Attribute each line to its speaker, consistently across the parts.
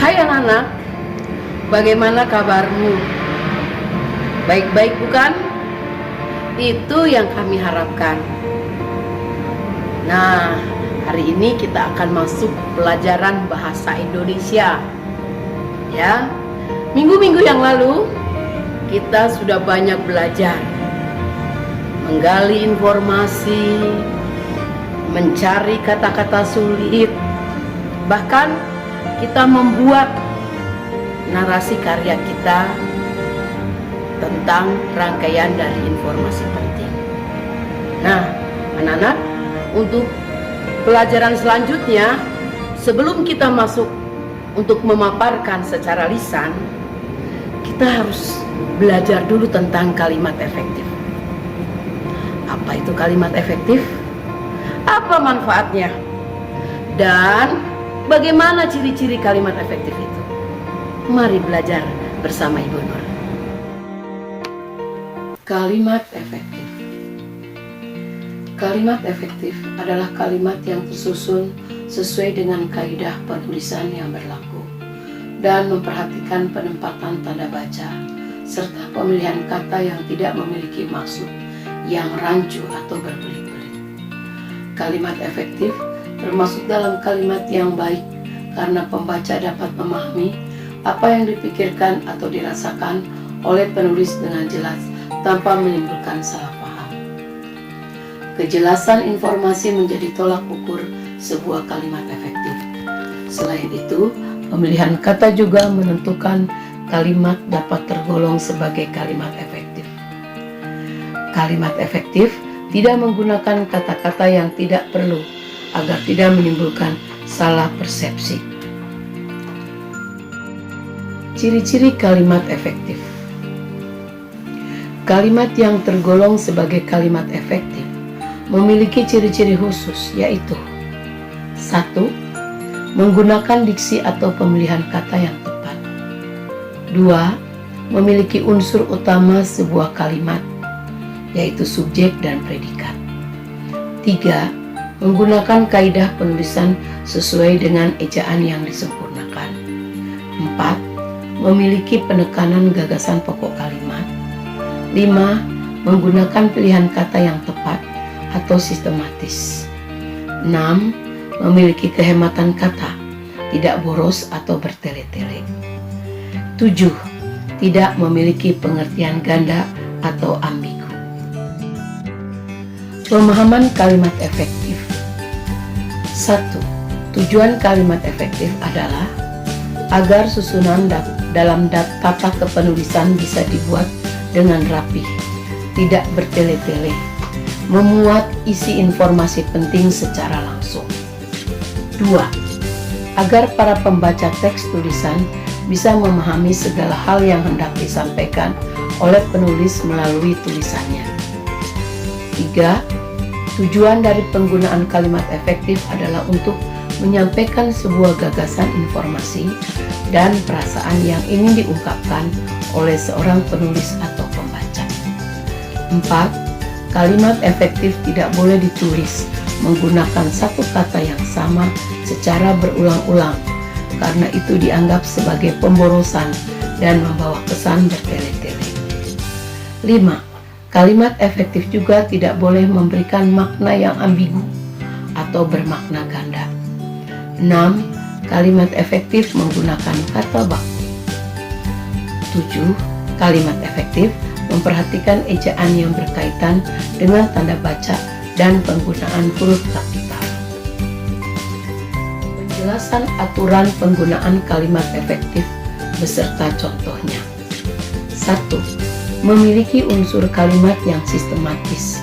Speaker 1: Hai anak-anak, bagaimana kabarmu? Baik-baik bukan? Itu yang kami harapkan. Nah, hari ini kita akan masuk pelajaran bahasa Indonesia. Ya, minggu-minggu yang lalu kita sudah banyak belajar, menggali informasi, mencari kata-kata sulit, bahkan kita membuat narasi karya kita tentang rangkaian dari informasi penting. Nah, anak-anak, untuk pelajaran selanjutnya, sebelum kita masuk untuk memaparkan secara lisan, kita harus belajar dulu tentang kalimat efektif. Apa itu kalimat efektif? Apa manfaatnya? Dan bagaimana ciri-ciri kalimat efektif itu? Mari belajar bersama Ibu Nur. Kalimat efektif. Kalimat efektif adalah kalimat yang tersusun sesuai dengan kaidah penulisan yang berlaku dan memperhatikan penempatan tanda baca serta pemilihan kata yang tidak memiliki maksud yang rancu atau berbelit-belit. Kalimat efektif termasuk dalam kalimat yang baik karena pembaca dapat memahami apa yang dipikirkan atau dirasakan oleh penulis dengan jelas tanpa menimbulkan salah paham. Kejelasan informasi menjadi tolak ukur sebuah kalimat efektif. Selain itu, pemilihan kata juga menentukan kalimat dapat tergolong sebagai kalimat efektif. Kalimat efektif tidak menggunakan kata-kata yang tidak perlu agar tidak menimbulkan salah persepsi. Ciri-ciri kalimat efektif. Kalimat yang tergolong sebagai kalimat efektif memiliki ciri-ciri khusus, yaitu 1. Menggunakan diksi atau pemilihan kata yang tepat. 2. Memiliki unsur utama sebuah kalimat, yaitu subjek dan predikat. 3. Menggunakan kaidah penulisan sesuai dengan ejaan yang disempurnakan. 4. Memiliki penekanan gagasan pokok kalimat. 5. Menggunakan pilihan kata yang tepat atau sistematis. 6. Memiliki kehematan kata, tidak boros atau bertele-tele. 7. Tidak memiliki pengertian ganda atau ambigu. Pemahaman kalimat efektif. 1. Tujuan kalimat efektif adalah agar susunan dalam tata kepenulisan bisa dibuat dengan rapih, tidak bertele-tele, memuat isi informasi penting secara langsung. 2. Agar para pembaca teks tulisan bisa memahami segala hal yang hendak disampaikan oleh penulis melalui tulisannya. 3. Tujuan dari penggunaan kalimat efektif adalah untuk menyampaikan sebuah gagasan informasi dan perasaan yang ingin diungkapkan oleh seorang penulis atau pembaca. 4. Kalimat efektif tidak boleh ditulis menggunakan satu kata yang sama secara berulang-ulang karena itu dianggap sebagai pemborosan dan membawa kesan bertele-tele. 5. Kalimat efektif juga tidak boleh memberikan makna yang ambigu atau bermakna ganda. 6. Kalimat efektif menggunakan kata baku. 7. Kalimat efektif memperhatikan ejaan yang berkaitan dengan tanda baca dan penggunaan huruf kapital. Penjelasan aturan penggunaan kalimat efektif beserta contohnya. 1. Memiliki unsur kalimat yang sistematis,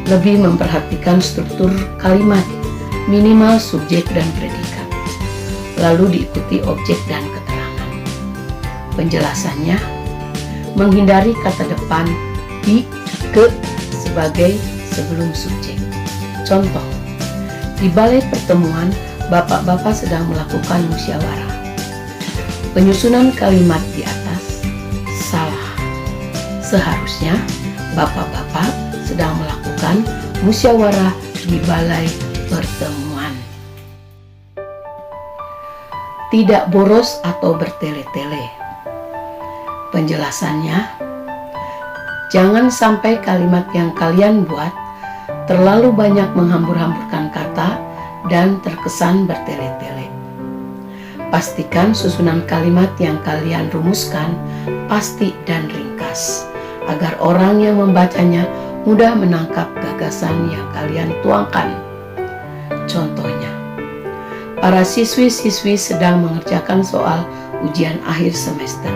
Speaker 1: lebih memperhatikan struktur kalimat, minimal subjek dan predikat, lalu diikuti objek dan keterangan. Penjelasannya, menghindari kata depan di, ke sebagai sebelum subjek. Contoh, di balai pertemuan, bapak-bapak sedang melakukan musyawarah. Penyusunan kalimat di atas salah. Seharusnya bapak-bapak sedang melakukan musyawarah di balai pertemuan. tidak boros atau bertele-tele. Penjelasannya, jangan sampai kalimat yang kalian buat terlalu banyak menghambur-hamburkan kata dan terkesan bertele-tele. Pastikan susunan kalimat yang kalian rumuskan pasti dan ringkas, agar orang yang membacanya mudah menangkap gagasan yang kalian tuangkan. Contohnya, para siswi-siswi sedang mengerjakan soal ujian akhir semester.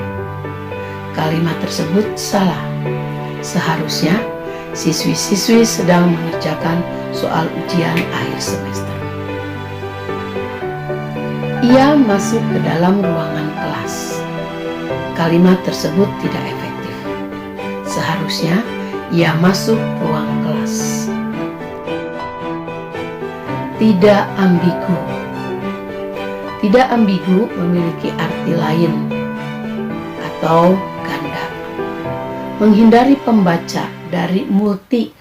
Speaker 1: Kalimat tersebut salah. Seharusnya siswi-siswi sedang mengerjakan soal ujian akhir semester. Ia masuk ke dalam ruangan kelas. Kalimat tersebut tidak efektif. Seharusnya ia masuk ruang kelas. Tidak ambigu. Tidak ambigu memiliki arti lain atau ganda. Menghindari pembaca dari multi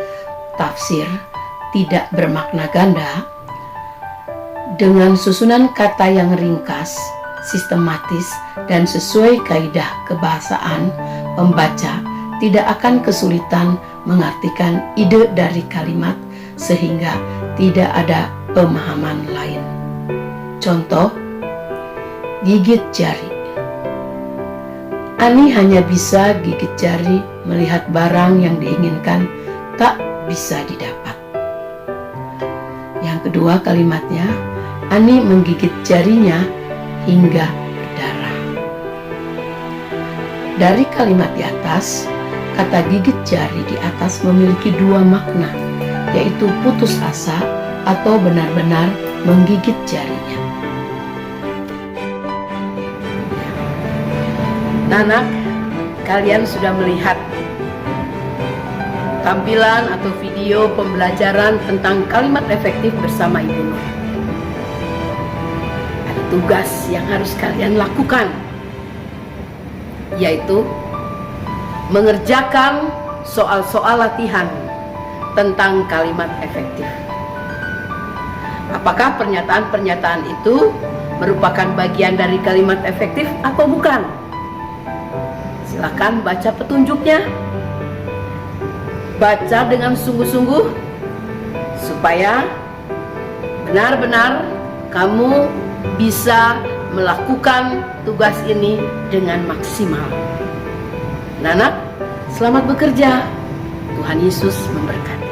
Speaker 1: tafsir tidak bermakna ganda. Dengan susunan kata yang ringkas, sistematis, dan sesuai kaidah kebahasaan, pembaca tidak akan kesulitan mengartikan ide dari kalimat sehingga tidak ada pemahaman lain. Contoh, gigit jari. Ani hanya bisa gigit jari melihat barang yang diinginkan tak bisa didapat. Yang kedua kalimatnya, Ani menggigit jarinya hingga berdarah. Dari kalimat di atas, kata gigit jari di atas memiliki dua makna, yaitu putus asa atau benar-benar menggigit jarinya. Anak, kalian sudah melihat tampilan atau video pembelajaran tentang kalimat efektif bersama Ibu Nur. Ada tugas yang harus kalian lakukan, yaitu mengerjakan soal-soal latihan tentang kalimat efektif. Apakah pernyataan-pernyataan itu merupakan bagian dari kalimat efektif atau bukan? Silakan baca petunjuknya. Baca dengan sungguh-sungguh supaya benar-benar kamu bisa melakukan tugas ini dengan maksimal. Anak, selamat bekerja. Tuhan Yesus memberkati.